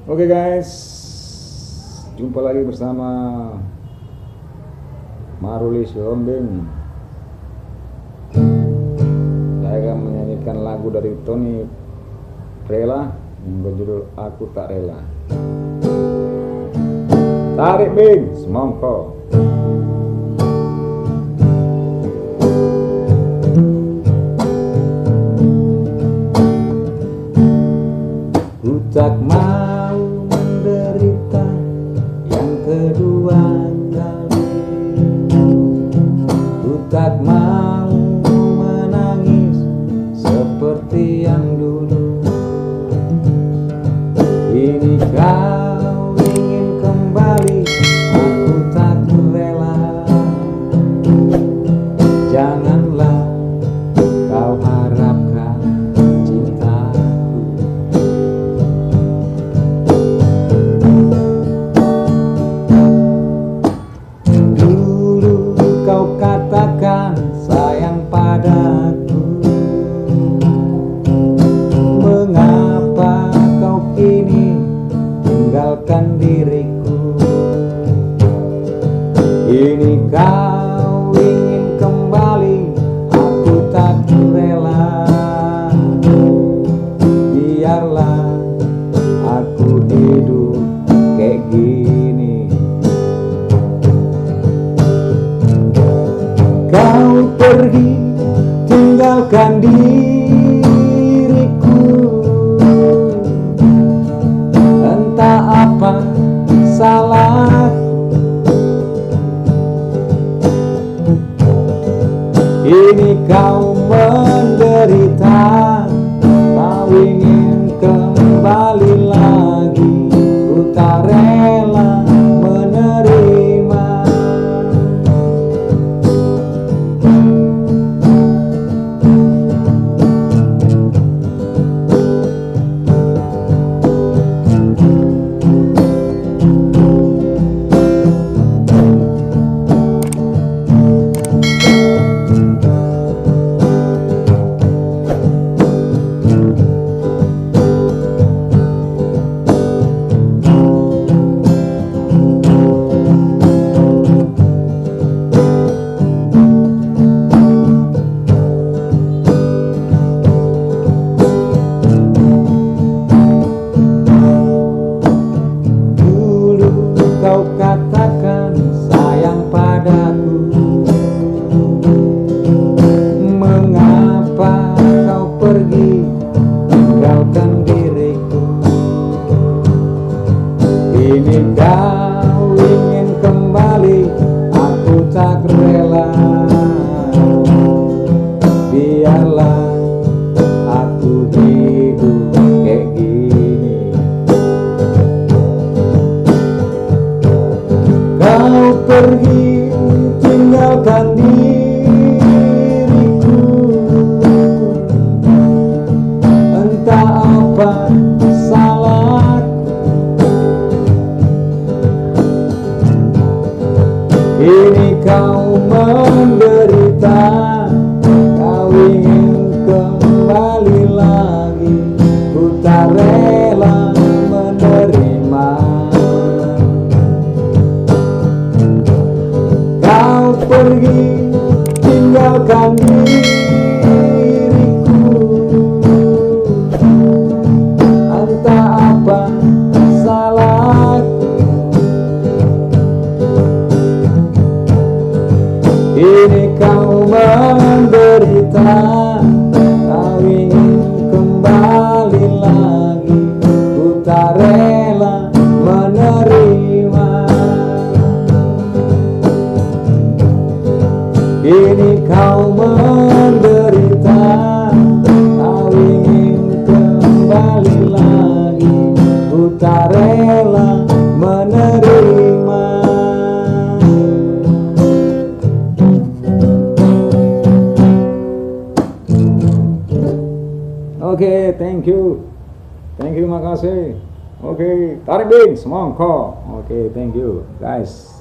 Oke guys, jumpa lagi bersama Marulis Rombeng. Saya akan menyanyikan lagu dari Tony Rela yang berjudul Aku Tak Rela. Tarik Bing, semongko. Ku tak mau menderita yang kedua kali. Ku tak mau menangis seperti yang dulu. Ini kau ingin kembali, aku tak rela. Janganlah kau harapkan cintaku. Dulu kau katakan sayang padaku. Mengapa kau kini tinggalkan diriku? Ini kau ingin kembali, aku tak rela. Biarlah aku hidup kayak gini. Kau pergi tinggalkan diriku. Entah apa salah. Ini kau menderita, kau ingin kembali lagi. Ku tak rela menerima. Kau katakan sayang padaku. Mengapa kau pergi tinggalkan diriku? Ini kau ingin kembali, aku tak rela. Biarlah aku hidup kayak gini. Kau pergi tinggalkan diriku. Entah apa salahku. Ini kau menderita, kau ingin kembali lagi. Ku tak rela menerima. Kau pergi tinggalkan diriku. Entah apa salahku. Ini kau menderita, kau ingin kembali lagi. Ku tak rela menerima. Ini kau menderita, kau ingin kembali lagi. Ku tak rela menerima. Oke, thank you. Thank you, makasih. Oke, tarik Bing, semongko. Oke, thank you guys.